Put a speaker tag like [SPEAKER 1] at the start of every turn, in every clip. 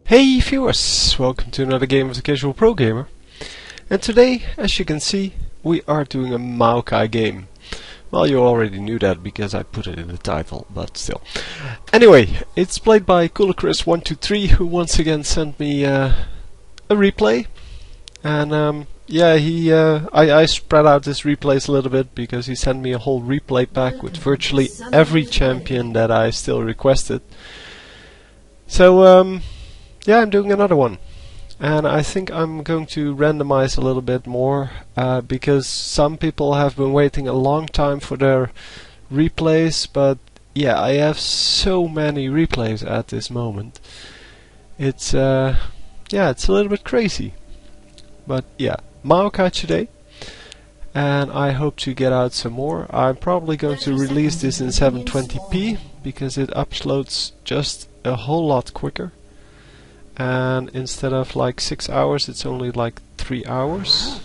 [SPEAKER 1] Hey viewers, welcome to another game of the Casual Pro Gamer. And today, as you can see, we are doing a Maokai game. Well, you already knew that because I put it in the title, but still. Anyway, it's played by CoolerChris123, who once again sent me a replay. And yeah, I spread out his replays a little bit because he sent me a whole replay pack with virtually every champion that I still requested. So yeah, I'm doing another one, and I think I'm going to randomize a little bit more because some people have been waiting a long time for their replays, but yeah, I have so many replays at this moment. It's yeah, it's a little bit crazy, but yeah, Maokai today, and I hope to get out some more. I'm probably going to release this in 720p because it uploads just a whole lot quicker. And instead of like 6 hours, it's only like 3 hours.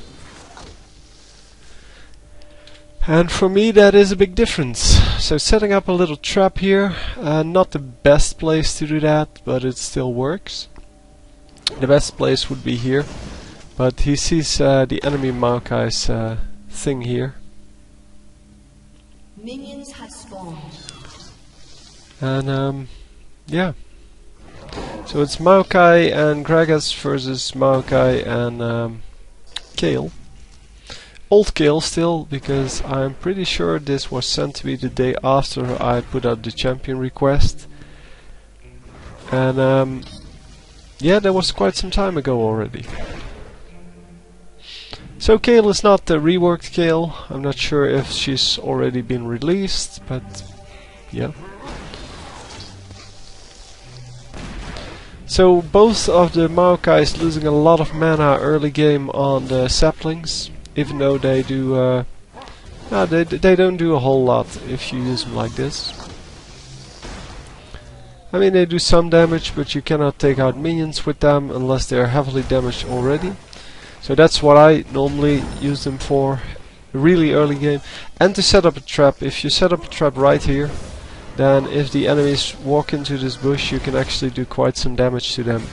[SPEAKER 1] And for me that is a big difference. So setting up a little trap here, not the best place to do that, but it still works. The best place would be here, but he sees the enemy Maokai's thing here.
[SPEAKER 2] Minions have spawned.
[SPEAKER 1] And yeah. So it's Maokai and Gragas versus Maokai and Kale. Old Kale still, because I'm pretty sure this was sent to me the day after I put out the champion request. And yeah, that was quite some time ago already. So Kale is not the reworked Kale. I'm not sure if she's already been released, but yeah. So both of the Maokais losing a lot of mana early game on the saplings, even though they do they don't do a whole lot if you use them like this. I mean, they do some damage, but you cannot take out minions with them unless they are heavily damaged already. So that's what I normally use them for, really early game. And to set up a trap. If you set up a trap right here, then if the enemies walk into this bush, you can actually do quite some damage to them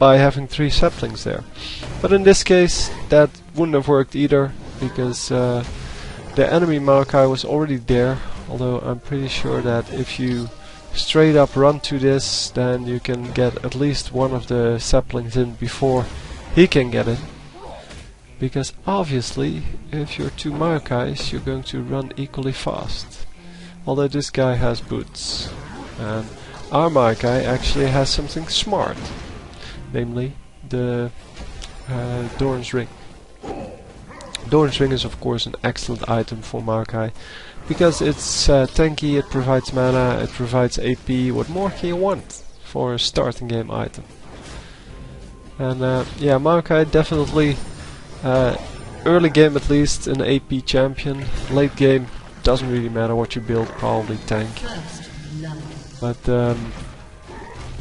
[SPEAKER 1] by having 3 saplings there. But in this case that wouldn't have worked either, because the enemy Maokai was already there, although I'm pretty sure that if you straight up run to this, then you can get at least one of the saplings in before he can get it. Because obviously if you're 2 Maokais, you're going to run equally fast. Although this guy has boots, and our Maokai actually has something smart, namely the Doran's Ring. Doran's Ring is of course an excellent item for Maokai, because it's tanky, it provides mana, it provides AP. What more can you want for a starting game item? And yeah, Maokai definitely, early game at least, an AP champion. Late game, doesn't really matter what you build, probably tank. But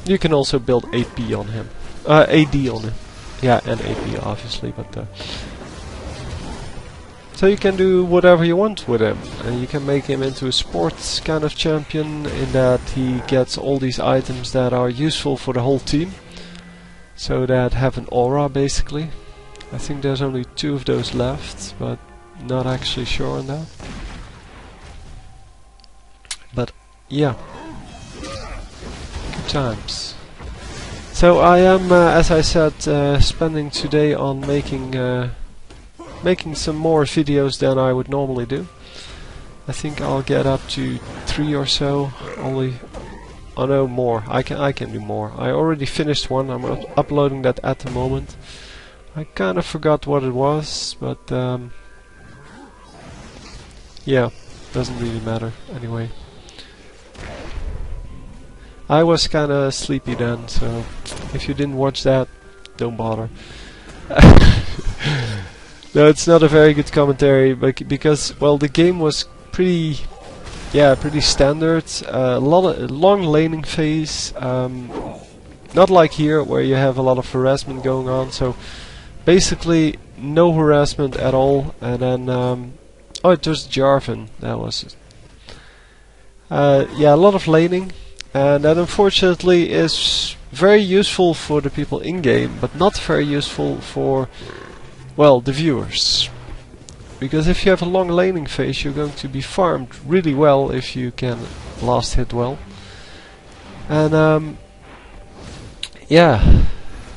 [SPEAKER 1] you can also build AP on him. AD on him. Yeah, and AP obviously, but so you can do whatever you want with him. And you can make him into a sports kind of champion, in that he gets all these items that are useful for the whole team. So that have an aura basically. I think there's only 2 of those left, but not actually sure on that. But yeah, good times. So I am, as I said, spending today on making some more videos than I would normally do. I think I'll get up to 3 or so. Only, oh no, more. I can do more. I already finished one. I'm uploading that at the moment. I kind of forgot what it was, but yeah, doesn't really matter anyway. I was kinda sleepy then, so if you didn't watch that, don't bother. No, it's not a very good commentary, but because, well, the game was pretty standard. A lot of long laning phase, not like here where you have a lot of harassment going on. So basically no harassment at all, and then oh, it was Jarvan, that was it. Yeah, a lot of laning. And that unfortunately is very useful for the people in-game, but not very useful for, well, the viewers. Because if you have a long laning phase, you're going to be farmed really well if you can last hit well. And yeah,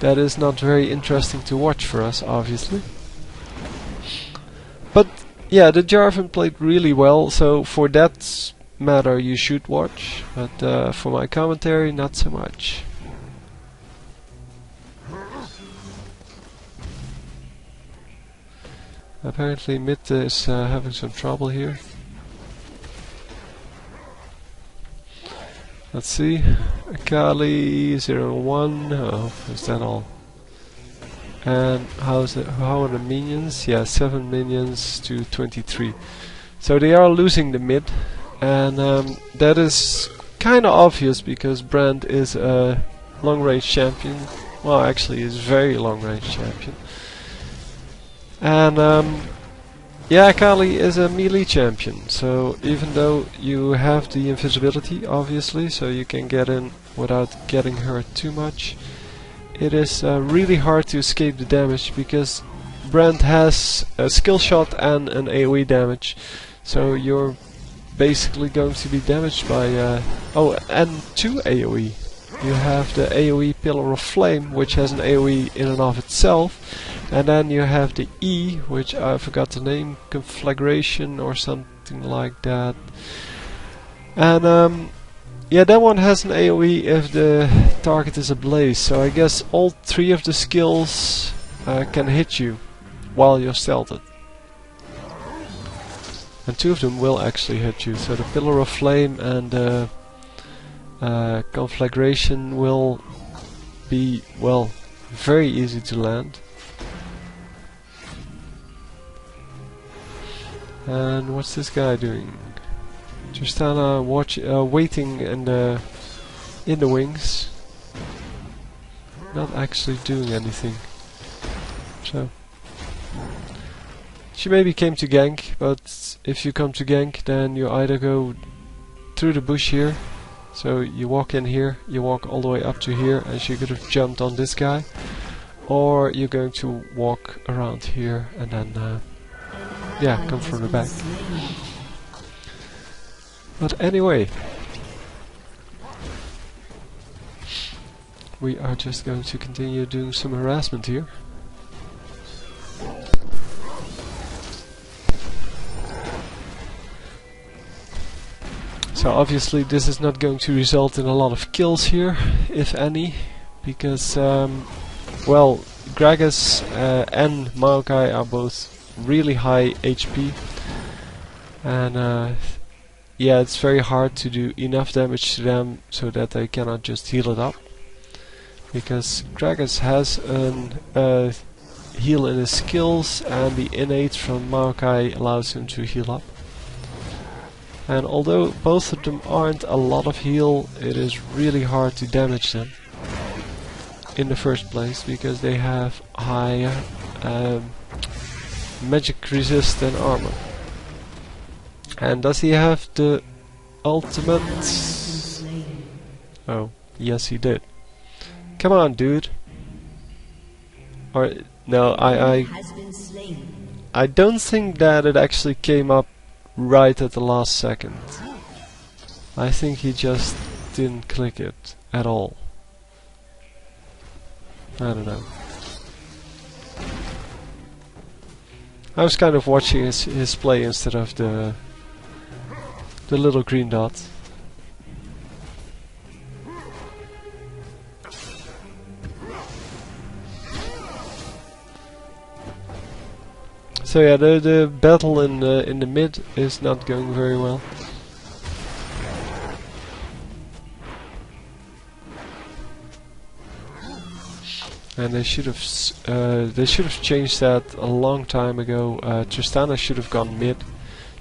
[SPEAKER 1] that is not very interesting to watch for us, obviously. But yeah, the Jarvan played really well, so for that matter you should watch, but for my commentary, not so much. Apparently mid is having some trouble here. Let's see. Akali 0-1. Oh, is that all? And how are the minions? Yeah, 7 minions to 23. So they are losing the mid, and that is kind of obvious because Brand is a long-range champion. Well, actually, is very long-range champion. And yeah, Akali is a melee champion, so even though you have the invisibility, obviously, so you can get in without getting hurt too much, it is really hard to escape the damage because Brand has a skill shot and an AoE damage, so you're basically going to be damaged by oh, and 2 AoE. You have the AoE Pillar of Flame, which has an AoE in and of itself, and then you have the E, which I forgot the name, Conflagration or something like that. And yeah, that one has an AoE if the target is ablaze, so I guess all 3 of the skills can hit you while you're stealthed. And 2 of them will actually hit you, so the Pillar of Flame and Conflagration will be, well, very easy to land. And what's this guy doing? Tristana waiting in the wings, not actually doing anything. So she maybe came to gank, but if you come to gank, then you either go through the bush here. So you walk in here, you walk all the way up to here, and she could have jumped on this guy, or you're going to walk around here and then yeah, come from the back. But anyway, we are just going to continue doing some harassment here. So obviously this is not going to result in a lot of kills here, if any, because well, Gragas and Maokai are both really high HP, and yeah, it's very hard to do enough damage to them so that they cannot just heal it up, because Gragas has a heal in his skills, and the innate from Maokai allows him to heal up. And although both of them aren't a lot of heal, it is really hard to damage them in the first place, because they have high magic resist and armor. And does he have the ultimate? Oh, yes he did. Come on, dude. Or no, I don't think that it actually came up right at the last second. I think he just didn't click it at all. I don't know. I was kind of watching his play instead of the little green dot. So yeah, the battle in the mid is not going very well. And they should have changed that a long time ago. Tristana should have gone mid.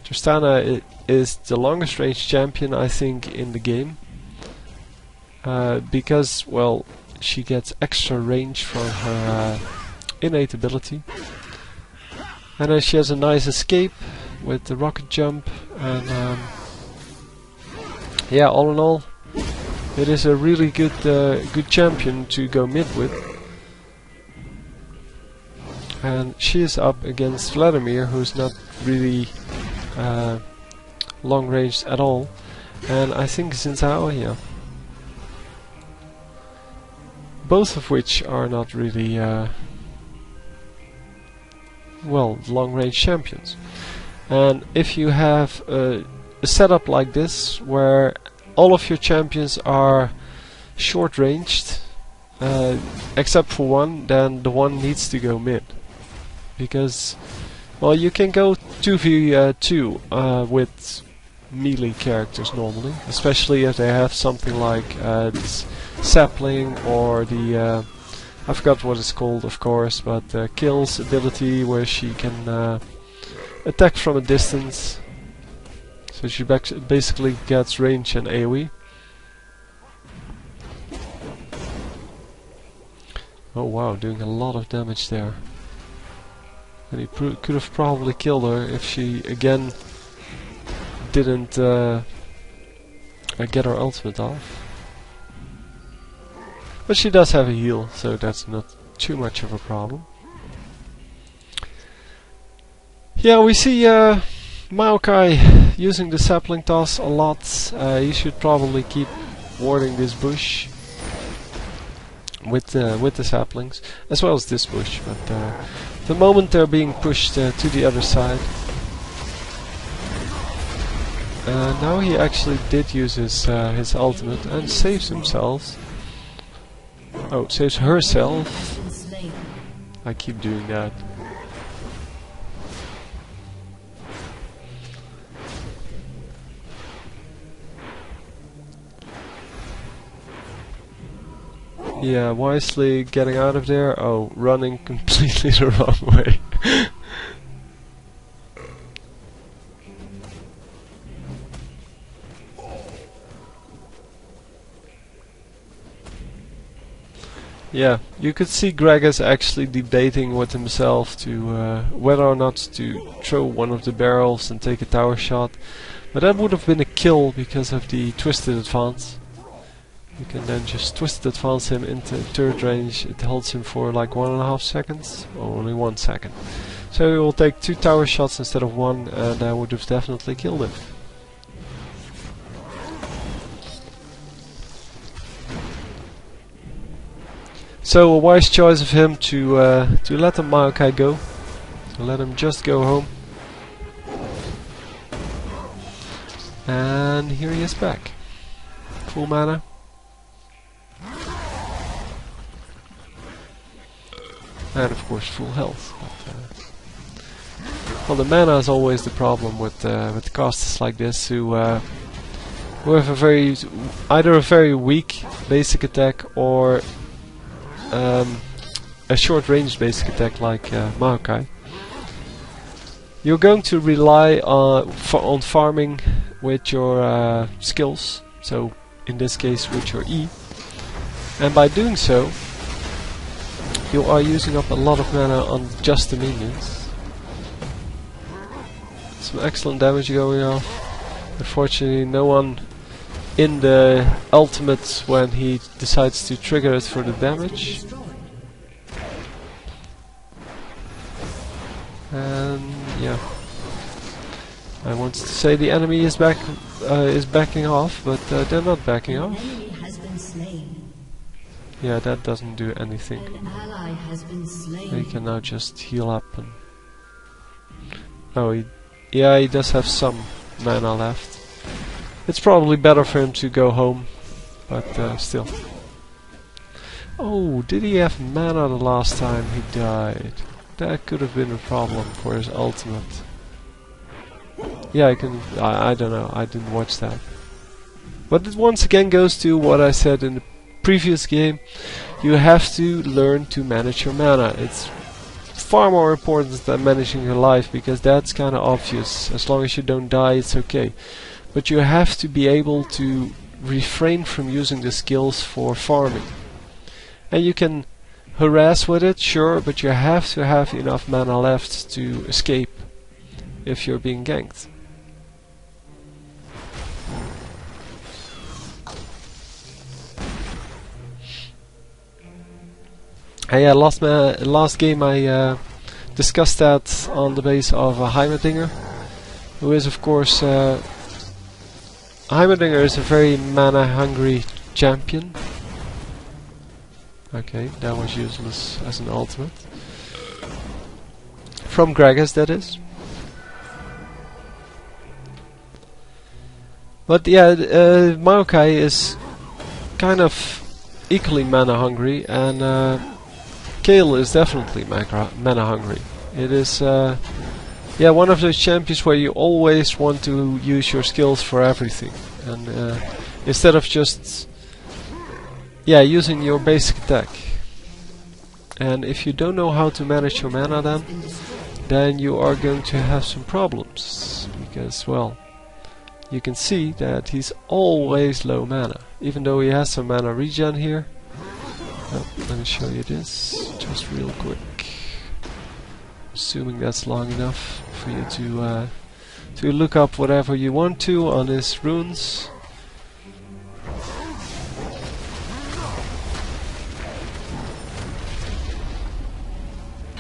[SPEAKER 1] Tristana is the longest range champion, I think, in the game, because, well, she gets extra range from her innate ability. And then she has a nice escape with the rocket jump, and yeah, all in all, It is a really good champion to go mid with. And she is up against Vladimir, who's not really long range at all. And I think Xin, yeah. Both of which are not really well, long range champions. And if you have a setup like this where all of your champions are short ranged except for one, then the one needs to go mid. Because, well, you can go 2v2 with melee characters normally, especially if they have something like this sapling or the I forgot what it's called, of course, but Kill's ability where she can attack from a distance. So she basically gets range and AoE. Oh wow, doing a lot of damage there. And he could have probably killed her if she again didn't get her ultimate off. But she does have a heal, so that's not too much of a problem. Yeah, we see Maokai using the sapling toss a lot. You should probably keep warding this bush with the saplings, as well as this bush. But the moment they're being pushed to the other side. Now he actually did use his ultimate and saves himself. Oh, saves herself. I keep doing that. Yeah, wisely getting out of there. Oh, running completely the wrong way. Yeah, you could see Gragas actually debating with himself to whether or not to throw one of the barrels and take a tower shot. But that would have been a kill because of the twisted advance. You can then just twisted advance him into third range. It holds him for like 1.5 seconds, or only 1 second. So he will take 2 tower shots instead of 1, and that would have definitely killed him. So a wise choice of him to let the Maokai go, to let him just go home. And here he is back, full mana. And of course full health. But, well, the mana is always the problem with casters like this who have either a very weak basic attack or a short range basic attack like Maokai. You're going to rely on farming with your skills, so in this case with your E, and by doing so you are using up a lot of mana on just the minions. Some excellent damage going off. Unfortunately no one in the ultimate when he decides to trigger it for the damage. And yeah, I want to say the enemy is backing off, but they're not backing off. Yeah, that doesn't do anything. He can now just heal up and... Oh, he does have some mana left. It's probably better for him to go home, but still. Oh, did he have mana the last time he died? That could have been a problem for his ultimate. Yeah, I don't know, I didn't watch that. But it once again goes to what I said in the previous game. You have to learn to manage your mana. It's far more important than managing your life, because that's kind of obvious. As long as you don't die, it's okay. But you have to be able to refrain from using the skills for farming. And you can harass with it, sure, but you have to have enough mana left to escape if you're being ganked. Yeah, last game I discussed that on the base of Heimerdinger, who is of course Heimerdinger is a very mana hungry champion. Okay, that was useless as an ultimate. From Gragas, that is. But yeah, Maokai is kind of equally mana hungry, and Kale is definitely mana hungry. It is yeah, one of those champions where you always want to use your skills for everything, and instead of just using your basic attack. And if you don't know how to manage your mana, then you are going to have some problems, because well, you can see that he's always low mana, even though he has some mana regen here. Oh, let me show you this just real quick. Assuming that's long enough for you to look up whatever you want to on his runes.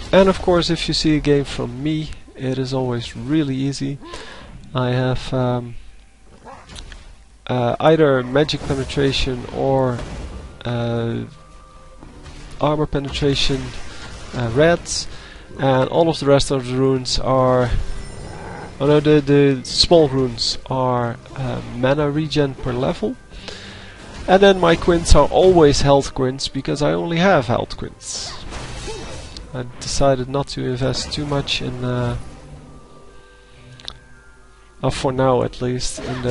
[SPEAKER 1] And of course, if you see a game from me, it is always really easy. I have either magic penetration or armor penetration reds, and all of the rest of the runes are the small runes are mana regen per level. And then my quints are always health quints, because I only have health quints. I decided not to invest too much in for now at least, in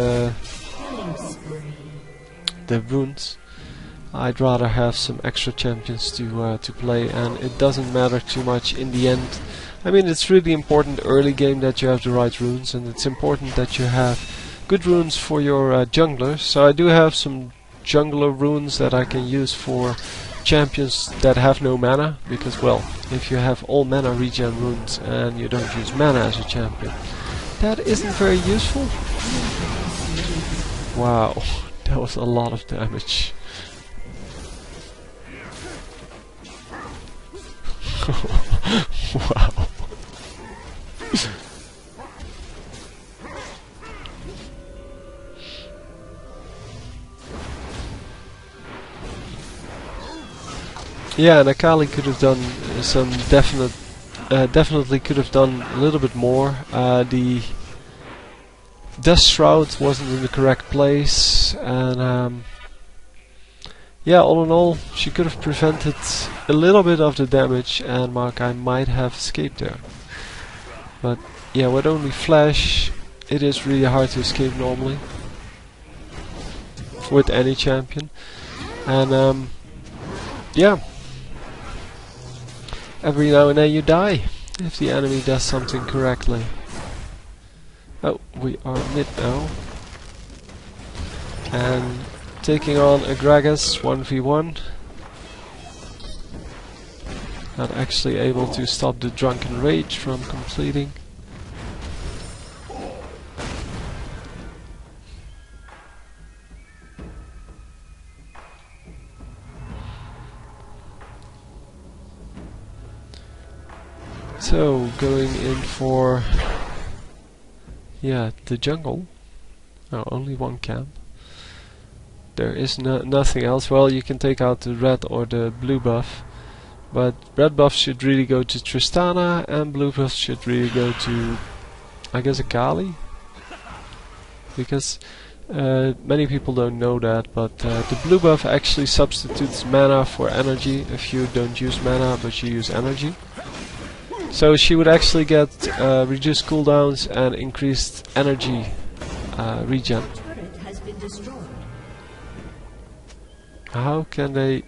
[SPEAKER 1] the runes. I'd rather have some extra champions to play, and it doesn't matter too much in the end. I mean, it's really important early game that you have the right runes, and it's important that you have good runes for your junglers. So I do have some jungler runes that I can use for champions that have no mana, because well, if you have all mana regen runes and you don't use mana as a champion, that isn't very useful. Wow, that was a lot of damage. Wow. Yeah, and Akali could have done some definitely could have done a little bit more. The Dust Shroud wasn't in the correct place, and yeah, all in all, she could have prevented a little bit of the damage, and Maokai might have escaped there. But yeah, with only flash, it is really hard to escape normally with any champion, and yeah. Every now and then you die if the enemy does something correctly. Oh, we are mid now. And taking on a Gragas 1v1. Not actually able to stop the Drunken Rage from completing. So, going in for the jungle. Oh, only one camp. There is nothing else. Well, you can take out the red or the blue buff, but red buff should really go to Tristana, and blue buff should really go to, I guess, Akali. Because many people don't know that, but the blue buff actually substitutes mana for energy if you don't use mana but you use energy. So she would actually get reduced cooldowns and increased energy regen. How can they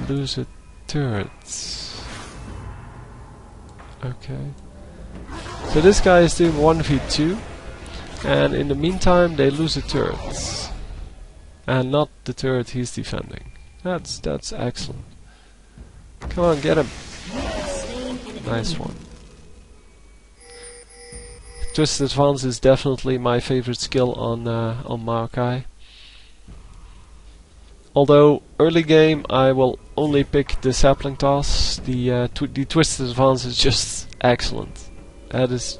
[SPEAKER 1] lose a turret? Okay. So this guy is doing 1v2, and in the meantime they lose a turret. And not the turret he's defending. That's excellent. Come on, get him. Nice one. Twisted Advance is definitely my favorite skill on Maokai. Although early game I will only pick the sapling toss course, the twisted advance is just excellent. That is,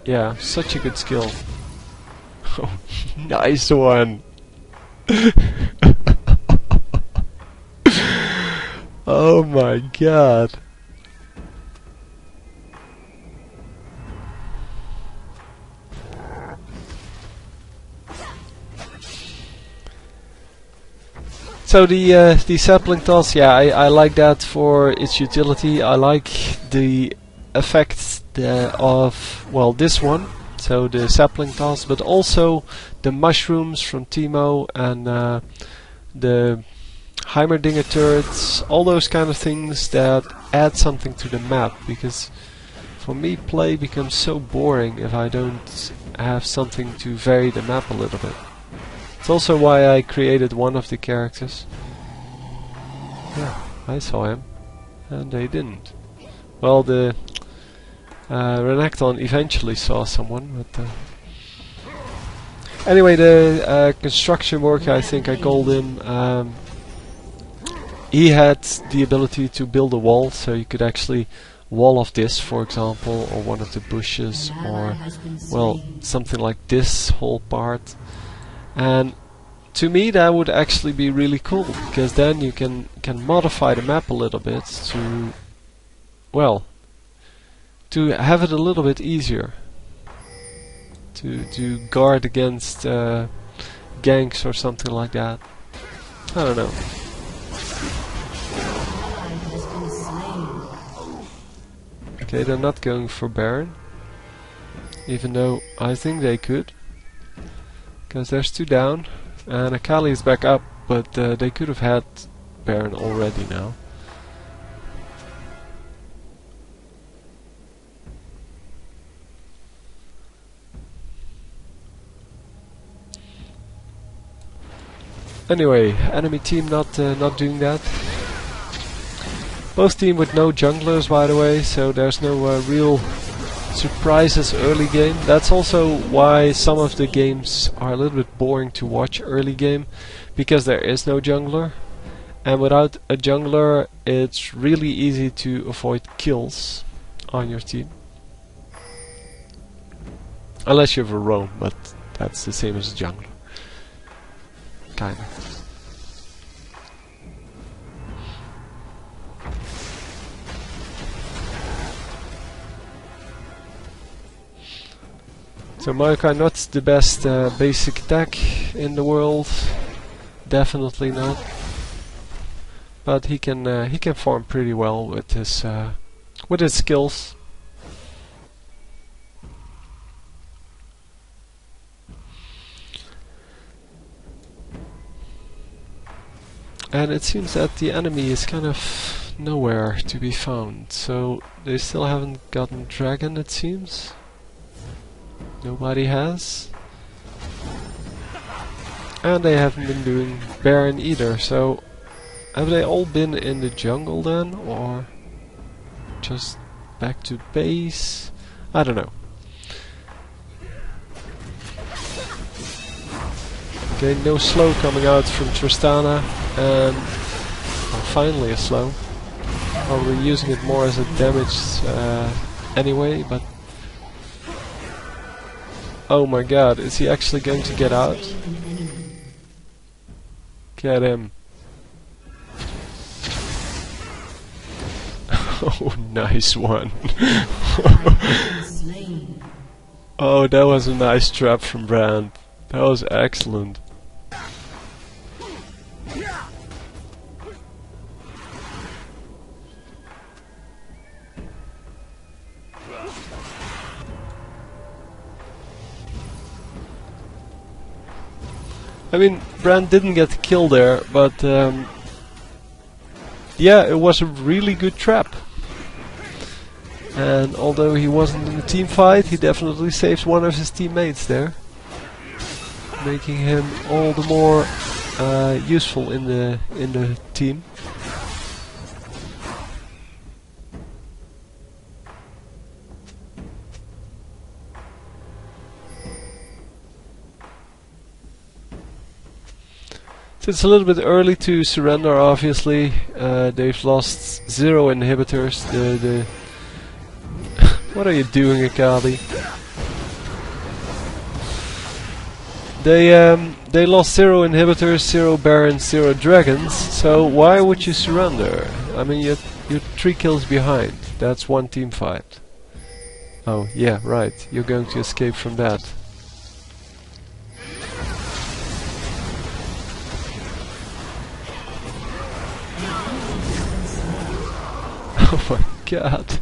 [SPEAKER 1] yeah, such a good skill. Oh, nice one. Oh my god. So the sapling toss, yeah, I like that for its utility. I like the effect of, well, this one, so the sapling toss, but also the mushrooms from Timo and the Heimerdinger turrets, all those kind of things that add something to the map, because for me play becomes so boring if I don't have something to vary the map a little bit. It's also why I created one of the characters. Yeah, I saw him, and they didn't. Well, the Renekton eventually saw someone, but anyway, the construction worker, I think I called him. He had the ability to build a wall, so you could actually wall off this, for example, or one of the bushes, or, well, something like this whole part. And to me that would actually be really cool, because then you can modify the map a little bit to, well, to have it a little bit easier to guard against ganks or something like that. I don't know. Okay, they're not going for Baron, even though I think they could, because there's 2 down. And Akali is back up, but they could have had Baron already now. Anyway, enemy team not doing that. Both team with no junglers, by the way, so there's no real surprises early game. That's also why some of the games are a little bit boring to watch early game, because there is no jungler, and without a jungler it's really easy to avoid kills on your team. Unless you have a roam, but that's the same as a jungler. Kinda. So Maokai not the best basic attack in the world, definitely not. But he can farm pretty well with his skills. And it seems that the enemy is kind of nowhere to be found. So they still haven't gotten dragon, it seems. Nobody has. And they haven't been doing Baron either, so have they all been in the jungle then, or just back to base? I don't know. Okay, no slow coming out from Tristana, and well, finally a slow. Probably using it more as a damage anyway, but oh my god, is he actually going to get out? Get him. Oh, nice one. Oh, that was a nice trap from Brand. That was excellent. I mean, Brand didn't get the kill there, but yeah, it was a really good trap. And although he wasn't in the team fight, he definitely saved one of his teammates there, making him all the more useful in the team. So it's a little bit early to surrender, obviously. They've lost 0 inhibitors. What are you doing, Akali? They lost 0 inhibitors, 0 barons, 0 dragons. So why would you surrender? I mean, you're 3 kills behind. That's one team fight. Oh yeah, right. You're going to escape from that. Oh my god.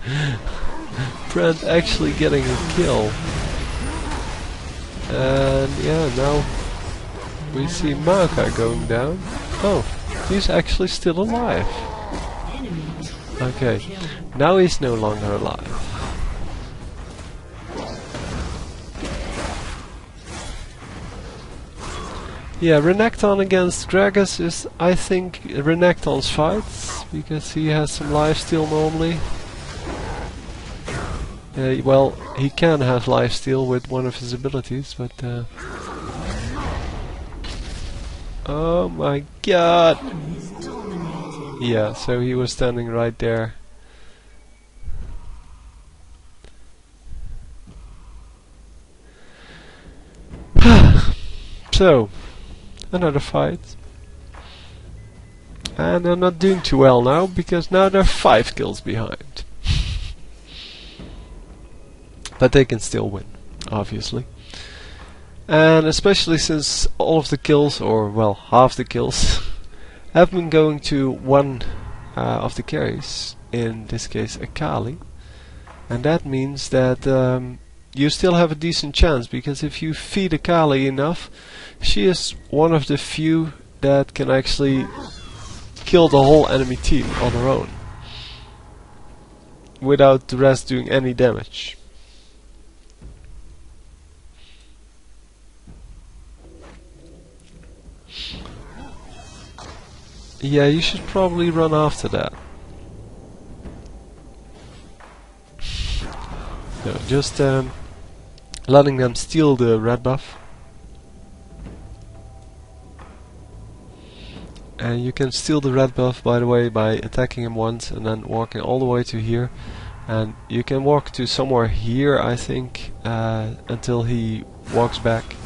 [SPEAKER 1] Brand actually getting a kill. And yeah, now we see Maokai going down. Oh, he's actually still alive. Okay, now he's no longer alive. Yeah, Renekton against Gragas is, I think, Renekton's fight, because he has some lifesteal normally. Well, he can have lifesteal with one of his abilities, but... oh my god! Yeah, so he was standing right there. So, another fight. And they're not doing too well now, because now they're 5 kills behind. But they can still win, obviously. And especially since all of the kills, or well, half the kills, have been going to one of the carries, in this case Akali. And that means that you still have a decent chance, because if you feed Akali enough, she is one of the few that can actually kill the whole enemy team on her own, without the rest doing any damage. Yeah, you should probably run after that. No, just letting them steal the red buff. And you can steal the red buff, by the way, by attacking him once and then walking all the way to here. And you can walk to somewhere here, I think, until he walks back.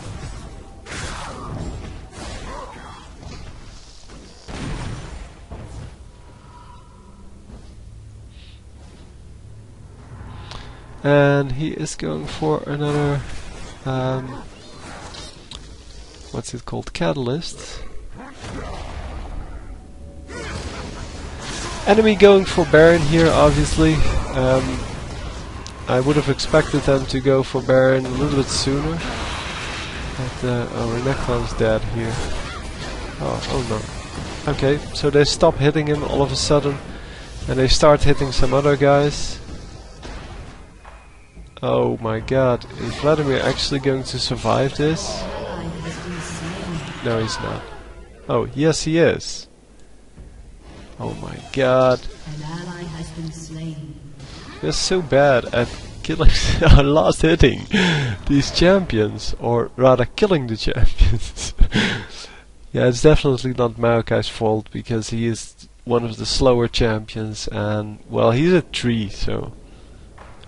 [SPEAKER 1] And he is going for another, what's it called, catalyst. Enemy going for Baron here, obviously. I would have expected them to go for Baron a little bit sooner. But, oh, Renekton's dead here. Oh no. Okay, so they stop hitting him all of a sudden. And they start hitting some other guys. Oh my god, is Vladimir actually going to survive this? No, he's not. Oh, yes he is. Oh my god. They're so bad at killing last hitting these champions, or rather killing the champions. Yeah, it's definitely not Maokai's fault, because he is one of the slower champions, and well, he's a tree, so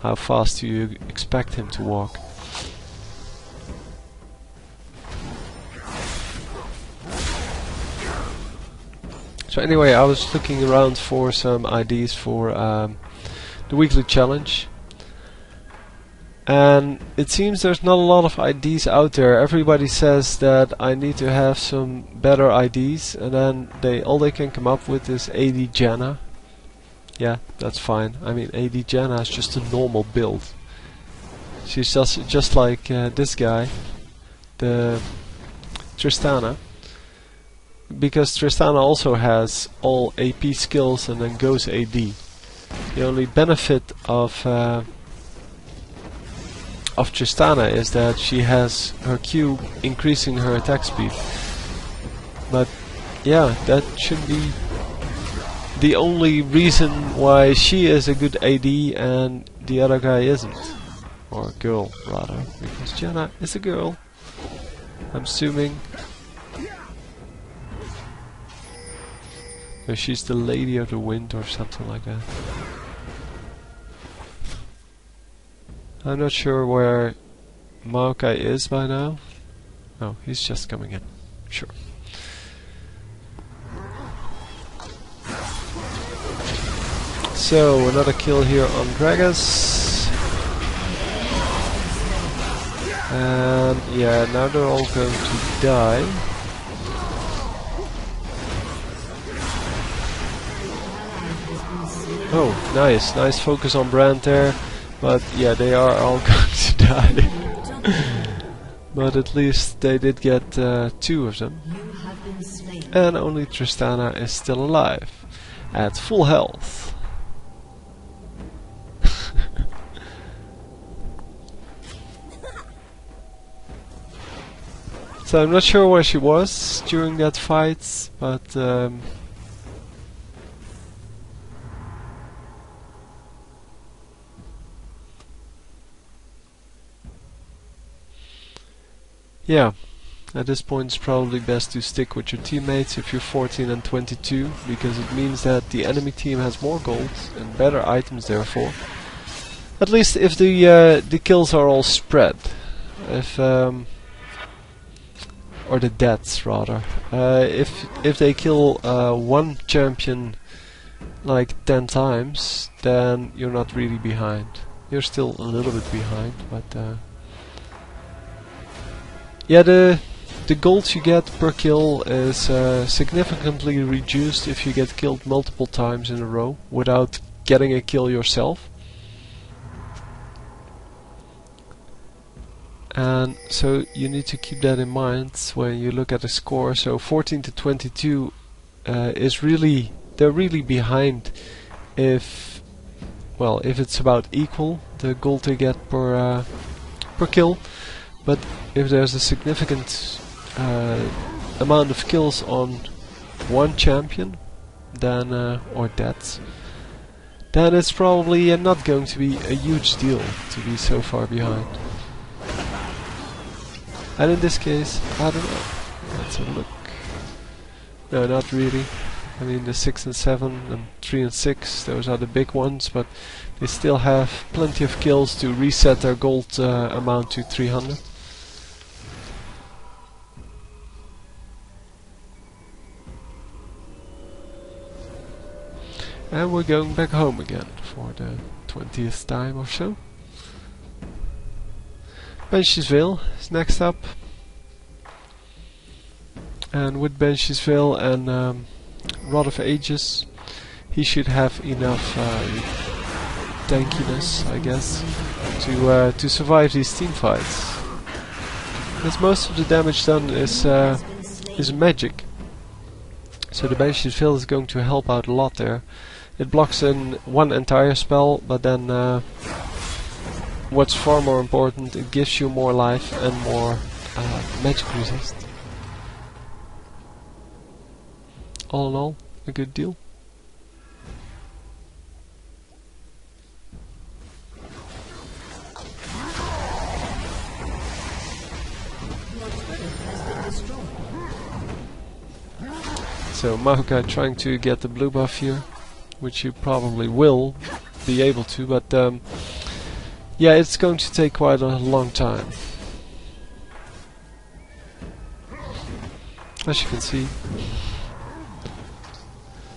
[SPEAKER 1] how fast do you expect him to walk? So anyway, I was looking around for some IDs for the weekly challenge, and it seems there's not a lot of IDs out there. Everybody says that I need to have some better IDs, and then all they can come up with is AD Janna. Yeah, that's fine. I mean, AD Janna is just a normal build. She's just like this guy, the Tristana. Because Tristana also has all AP skills and then goes AD. The only benefit of Tristana is that she has her Q increasing her attack speed. But yeah, that should be the only reason why she is a good AD and the other guy isn't. Or a girl, rather. Because Janna is a girl, I'm assuming. So she's the Lady of the Wind or something like that. I'm not sure where Maokai is by now. Oh, he's just coming in. Sure. So, another kill here on Gragas. And yeah, now they're all going to die. Oh, nice. Nice focus on Brand there. But yeah, they are all going to die. But at least they did get 2 of them. And only Tristana is still alive. At full health. So I'm not sure where she was during that fight, but yeah, at this point it's probably best to stick with your teammates if you're 14 and 22, because it means that the enemy team has more gold and better items therefore. At least if the kills are all spread. If or the deaths rather. If they kill one champion like 10 times, then you're not really behind. You're still a little bit behind, but yeah, the gold you get per kill is significantly reduced if you get killed multiple times in a row without getting a kill yourself. And so you need to keep that in mind when you look at the score. So 14 to 22 is really, they're really behind if, well, if it's about equal, the gold they get per kill. But if there's a significant amount of kills on one champion, then or deaths, then it's probably not going to be a huge deal to be so far behind. And in this case, I don't know. Let's have a look. No, not really. I mean, the 6 and 7 and 3 and 6, those are the big ones, but they still have plenty of kills to reset their gold amount to 300. And we're going back home again for the 20th time or so. Benchiesville is next up. And with Benchiesville and Rod of Ages, he should have enough tankiness, I guess, to survive these team fights. Because most of the damage done is magic. So the Benchiesville is going to help out a lot there. It blocks in one entire spell, but then what's far more important, it gives you more life and more magic resist. All in all, a good deal. So Maokai trying to get the blue buff here, which you probably will be able to, but yeah, it's going to take quite a long time. As you can see.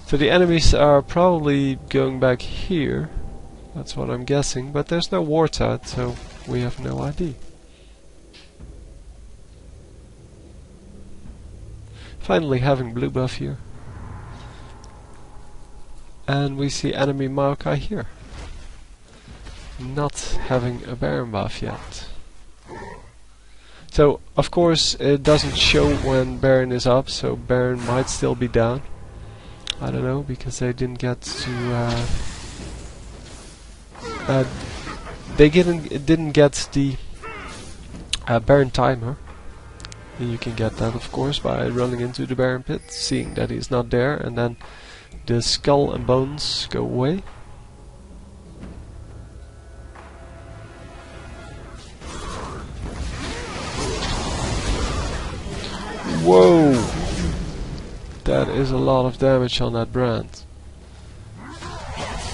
[SPEAKER 1] So the enemies are probably going back here. That's what I'm guessing, but there's no wards out, so we have no idea. Finally having blue buff here. And we see enemy Maokai here. Not having a Baron buff yet. So, of course, it doesn't show when Baron is up, so Baron might still be down. I don't know, because they didn't get to... they didn't get the Baron timer. And you can get that, of course, by running into the Baron pit, seeing that he's not there, and then the skull and bones go away. Whoa! that is a lot of damage on that brand.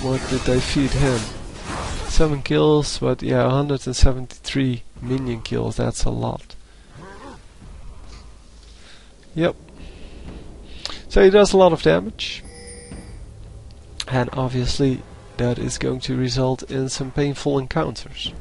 [SPEAKER 1] What did they feed him? 7 kills, but yeah, 173 minion kills, that's a lot. Yep. So he does a lot of damage. And obviously that is going to result in some painful encounters.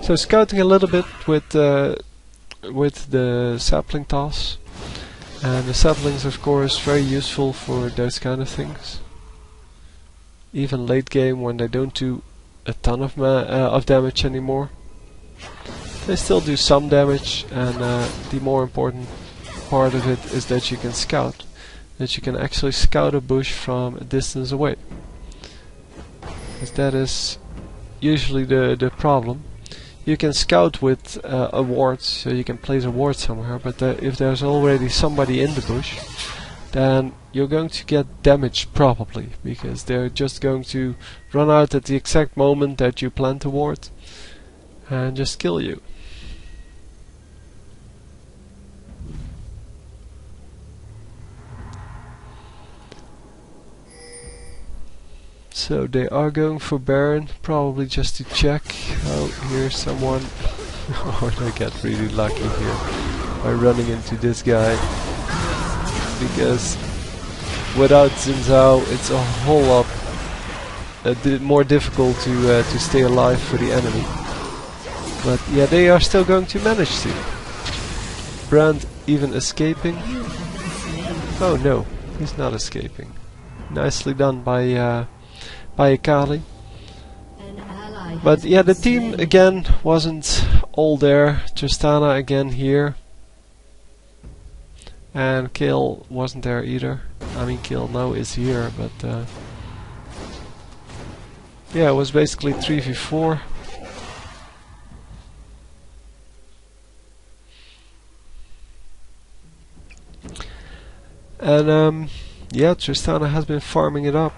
[SPEAKER 1] So scouting a little bit with the sapling toss, and the saplings of course very useful for those kind of things. Even late game when they don't do a ton of damage anymore, they still do some damage, and the more important part of it is that you can scout, that you can actually scout a bush from a distance away, because that is usually the problem. You can scout with a ward, so you can place a ward somewhere, but if there's already somebody in the bush, then you're going to get damaged probably, because they're just going to run out at the exact moment that you plant a ward and just kill you. So they are going for Baron, probably just to check. Oh, here's someone. Oh, they get really lucky here by running into this guy, because without Xin Zhao it's a whole lot more difficult to stay alive for the enemy. But yeah, they are still going to manage to. Brand even escaping. Oh no, he's not escaping. Nicely done by Akali. But yeah, the team again wasn't all there. Tristana again here. And Kale wasn't there either. I mean, Kale now is here, but yeah, it was basically 3v4. And yeah, Tristana has been farming it up,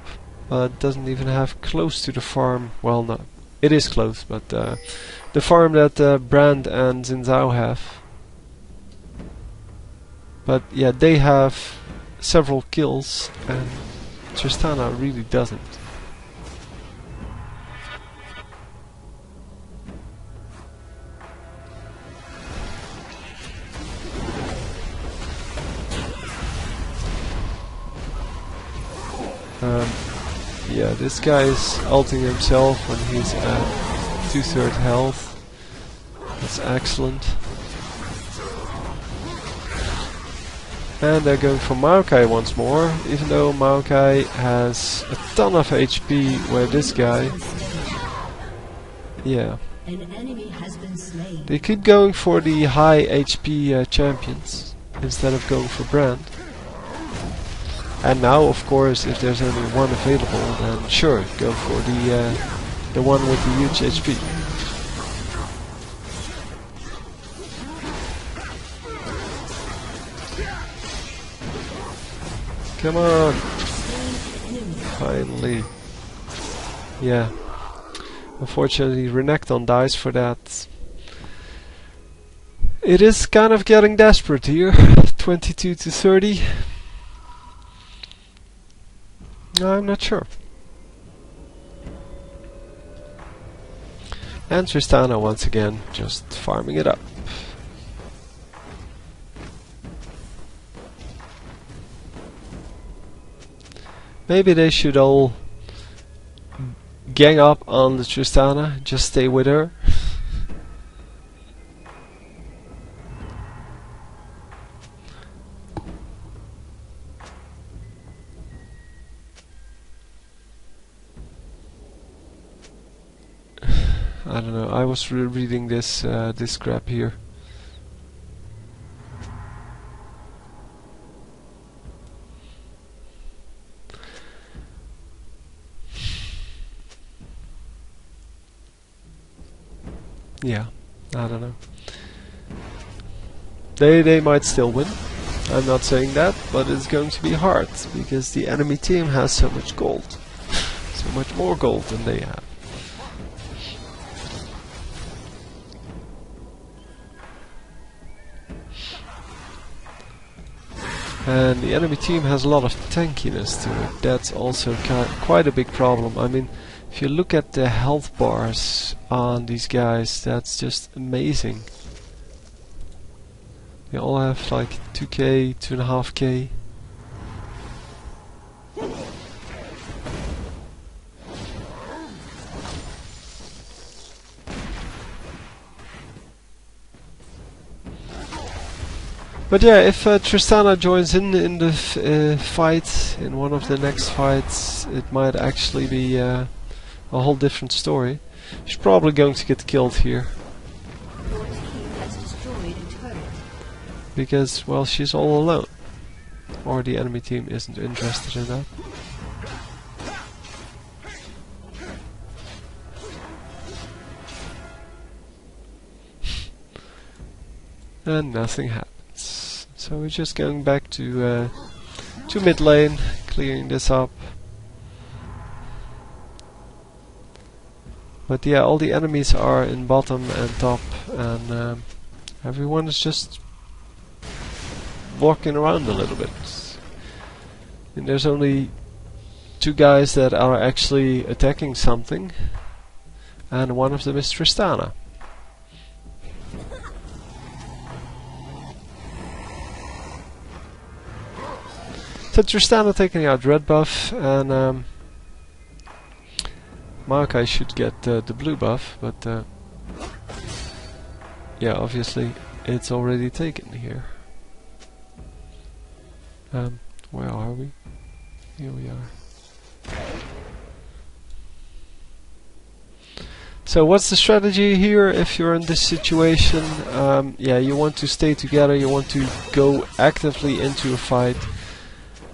[SPEAKER 1] but doesn't even have close to the farm. Well, no, it is close, but the farm that Brand and Xin Zhao have. But yeah, they have several kills, and Tristana really doesn't. Yeah, this guy is ulting himself when he's at 2/3 health. That's excellent. And they're going for Maokai once more, even though Maokai has a ton of HP, where this guy... Yeah. They keep going for the high HP champions, instead of going for Brand. And now, of course, if there's only one available, then sure, go for the one with the huge HP. Come on! Finally. Yeah. Unfortunately, Renekton dies for that. It is kind of getting desperate here. 22-30. I'm not sure. And Tristana once again just farming it up. Maybe they should all gang up on the Tristana, just stay with her. I don't know, I was reading this this scrap here. yeah, I don't know. They might still win. I'm not saying that, but it's going to be hard because the enemy team has so much gold, so much more gold than they have. And the enemy team has a lot of tankiness to it. That's also quite a big problem. I mean, if you look at the health bars on these guys, that's just amazing. They all have like 2k, 2.5k. But yeah, if Tristana joins in the fight, in one of the next fights, it might actually be a whole different story. She's probably going to get killed here.
[SPEAKER 2] Your team has destroyed a turret.
[SPEAKER 1] Because, well, she's all alone. Or the enemy team isn't interested in that. And nothing happens. So we're just going back to mid lane, clearing this up. But yeah, all the enemies are in bottom and top, and everyone is just walking around a little bit. And there's only 2 guys that are actually attacking something, and one of them is Tristana. So Tristana taking out red buff, and Maokai should get the blue buff, but yeah, obviously it's already taken here. Where are we? Here we are. So what's the strategy here if you're in this situation? Yeah, you want to stay together, you want to go actively into a fight.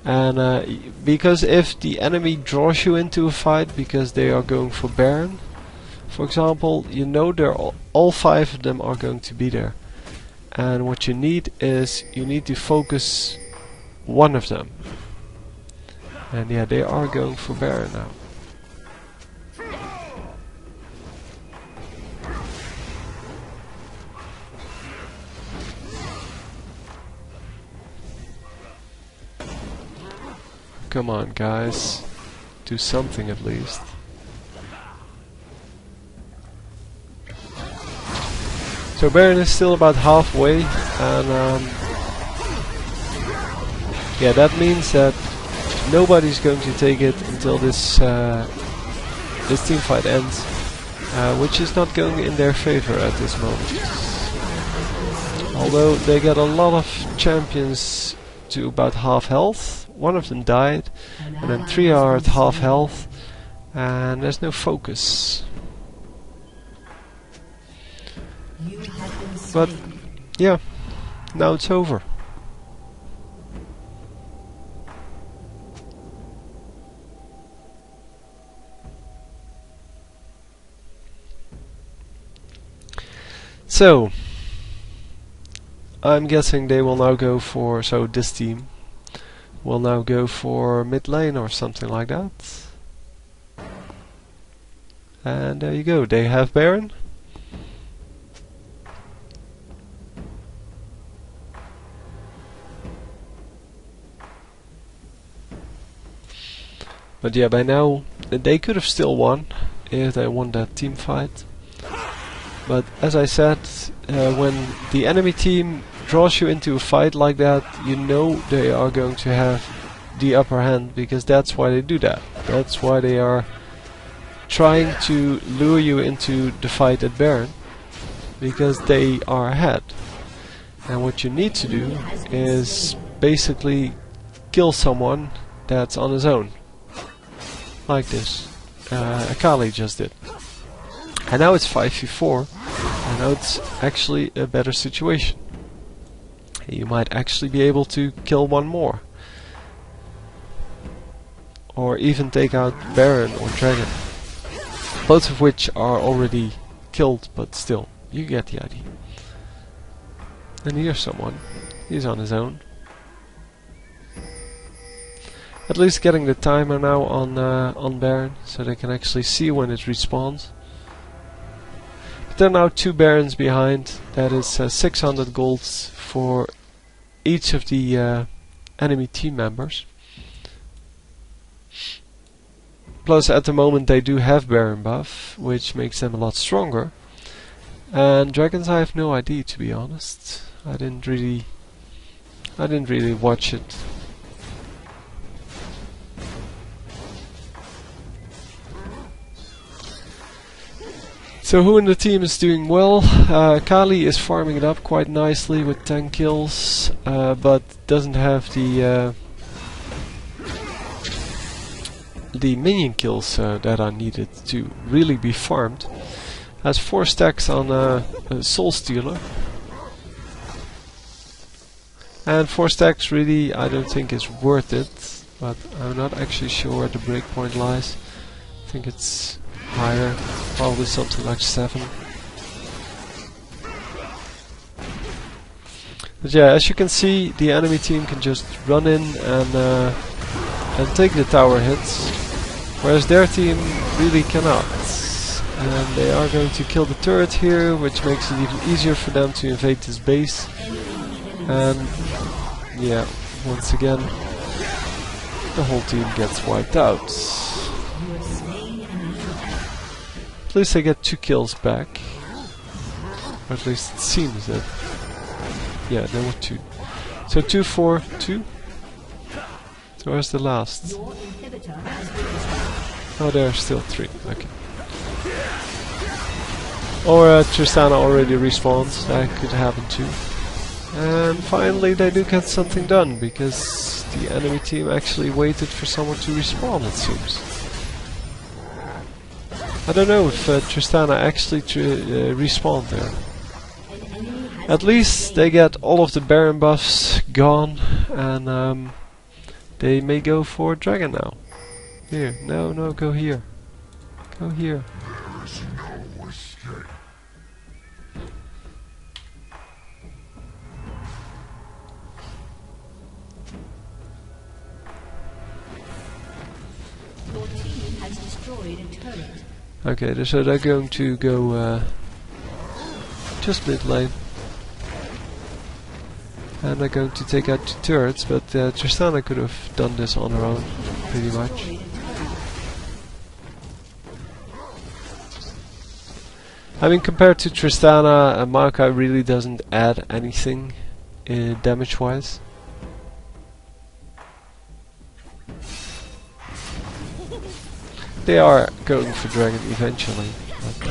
[SPEAKER 1] And because if the enemy draws you into a fight because they are going for Baron, for example, you know they're all 5 of them are going to be there. And what you need is, you need to focus one of them. And yeah, they are going for Baron now. Come on, guys. Do something at least. So Baron is still about halfway, and yeah, that means that nobody's going to take it until this this team fight ends, which is not going in their favor at this moment. Although they get a lot of champions to about half health. One of them died, and then 3 are at half health, and there's no focus. But yeah, now it's over. So I'm guessing they will now go for, so this team will now go for mid lane or something like that. And there you go, they have Baron. But yeah, by now they could have still won if they won that team fight. But as I said, when the enemy team draws you into a fight like that, you know they are going to have the upper hand, because that's why they do that. That's why they are trying to lure you into the fight at Baron, because they are ahead. And what you need to do is basically kill someone that's on his own, like this. Akali just did. And now it's 5v4, and now it's actually a better situation. You might actually be able to kill one more. Or even take out Baron or Dragon. Both of which are already killed, but still. you get the idea. And here's someone. He's on his own. At least getting the timer now on Baron, so they can actually see when it respawns. But there are now 2 Barons behind. That is 600 golds for each of the enemy team members. Plus at the moment they do have Baron buff, which makes them a lot stronger. And dragons I have no idea, to be honest. I didn't really watch it. So who in the team is doing well? Kali is farming it up quite nicely with 10 kills, but doesn't have the minion kills that are needed to really be farmed. Has 4 stacks on a Soul Stealer. And 4 stacks really I don't think is worth it, but I'm not actually sure where the breakpoint lies. I think it's higher, probably something like 7. But yeah, as you can see, the enemy team can just run in and take the tower hits, whereas their team really cannot. And they are going to kill the turret here, which makes it even easier for them to invade this base. And yeah, once again, the whole team gets wiped out. At least they get 2 kills back. Or at least it seems that. Yeah, there were 2. So 2, 4, 2. So where's the last? Oh, there are still 3. Okay. Or Tristana already respawns. That could happen too. And finally they do get something done, because the enemy team actually waited for someone to respawn, it seems. I don't know if Tristana actually respawned there. At least they get all of the Baron buffs gone, and they may go for Dragon now. Here, no, go here. Go here. Okay, so they're going to go just mid lane. And they're going to take out 2 turrets, but Tristana could have done this on her own, pretty much. I mean, compared to Tristana, Maokai really doesn't add anything damage-wise. They are going for Dragon eventually. But,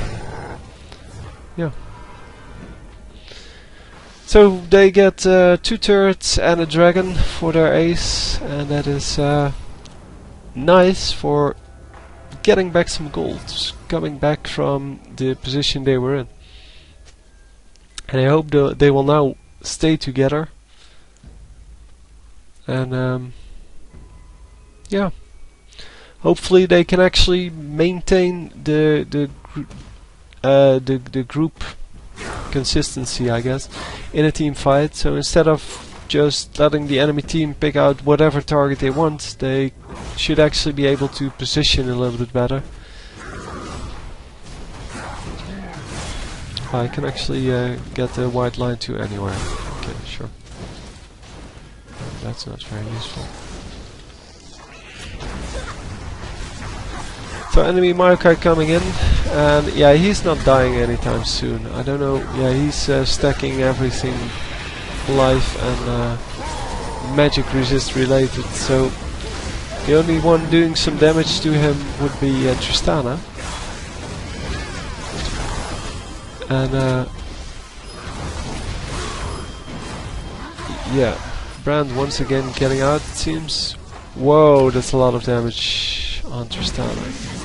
[SPEAKER 1] yeah. So they get 2 turrets and a Dragon for their ace, and that is nice for getting back some gold, coming back from the position they were in. And I hope they will now stay together. And yeah. Hopefully they can actually maintain the group consistency, I guess, in a team fight. So instead of just letting the enemy team pick out whatever target they want, they should actually be able to position a little bit better. I can actually get the white line to anywhere. Okay, sure. That's not very useful. So enemy Maokai coming in, and yeah, he's not dying anytime soon. I don't know, yeah, he's stacking everything life and magic resist related, so the only one doing some damage to him would be Tristana. And yeah, Brand once again getting out, it seems. Whoa, that's a lot of damage on Tristana.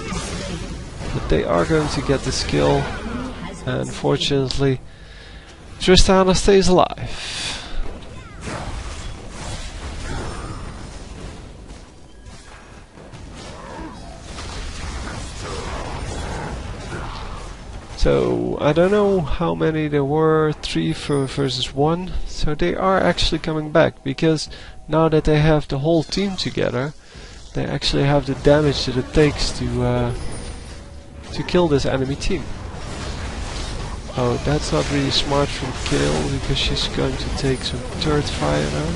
[SPEAKER 1] But they are going to get the skill, and fortunately Tristana stays alive. So I don't know how many there were, 3 versus 1. So they are actually coming back, because now that they have the whole team together, they actually have the damage that it takes to kill this enemy team. Oh, that's not really smart from Kill, because she's going to take some turret fire now.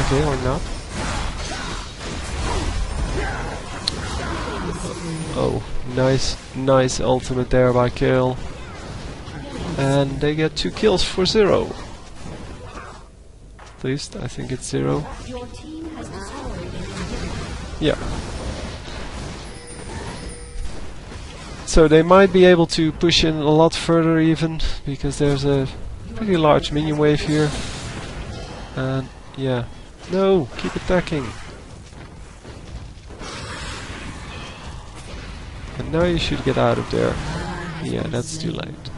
[SPEAKER 1] Okay, or not. Oh, nice ultimate there by Kill. And they get 2 kills for 0. At least, I think it's 0.
[SPEAKER 2] Your team has destroyed an inhibitor.
[SPEAKER 1] Yeah. So they might be able to push in a lot further even, because there's a pretty large minion wave here. And yeah. No, keep attacking. And now you should get out of there. Yeah, that's too late.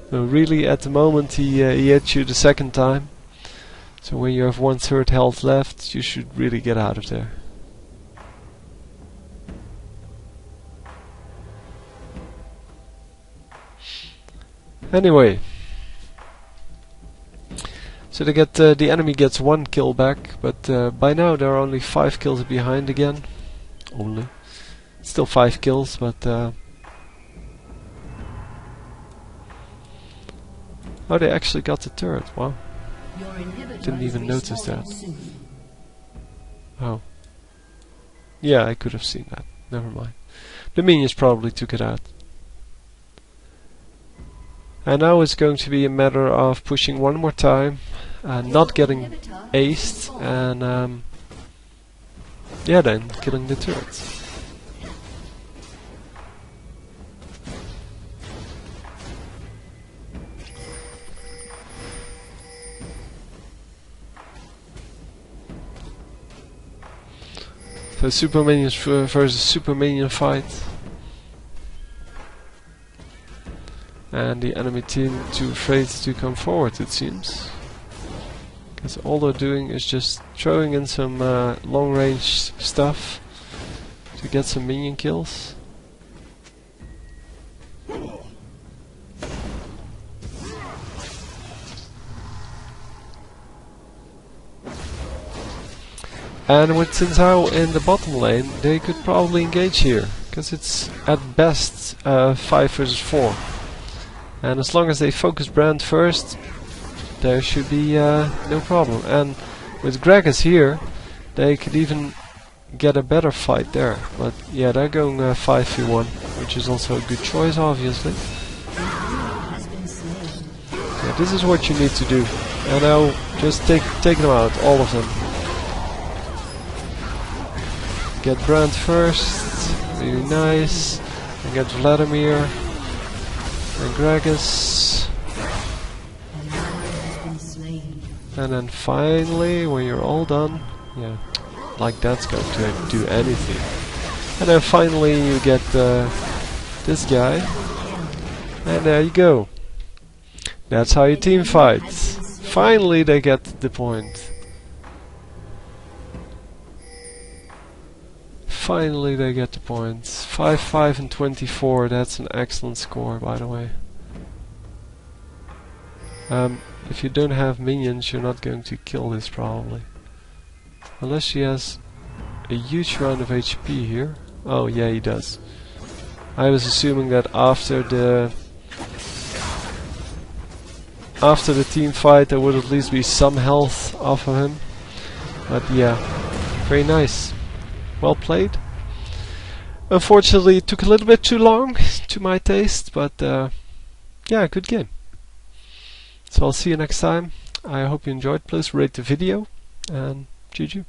[SPEAKER 1] So really, at the moment he hit you the second time. So when you have 1/3 health left, you should really get out of there. Anyway, so they get the enemy gets 1 kill back, but by now there are only 5 kills behind again. Only, still 5 kills, but oh, they actually got the turret. Wow,
[SPEAKER 2] Your inhibitor
[SPEAKER 1] didn't
[SPEAKER 2] is
[SPEAKER 1] even notice that.
[SPEAKER 2] respawning soon.
[SPEAKER 1] Oh, yeah, I could have seen that. Never mind. The minions probably took it out. And now it's going to be a matter of pushing one more time, not getting aced, and yeah, then killing the turrets. So super minions versus super minion fight. And the enemy team too afraid to come forward, it seems. Because all they're doing is just throwing in some long range stuff to get some minion kills. And with Xin Zhao in the bottom lane, they could probably engage here, because it's at best 5 versus 4. And as long as they focus Brand first, there should be no problem. And with Gragas here, they could even get a better fight there. But yeah, they're going 5v1, which is also a good choice, obviously. Yeah, this is what you need to do. And now just take them out, all of them. Get Brand first, really nice. And get Vladimir and Gragas. And then finally, when you're all done, yeah, like that's going to do anything. And then finally you get this guy. And there you go. That's how you team fights. Finally they get the point. Finally they get the points. 5, 5 and 24, that's an excellent score, by the way. If you don't have minions, you're not going to kill this probably. Unless he has a huge amount of HP here. Oh yeah, he does. I was assuming that after the team fight there would at least be some health off of him. But yeah, very nice. Well played. Unfortunately it took a little bit too long to my taste, but yeah, good game. So I'll see you next time. I hope you enjoyed. Please rate the video and GG.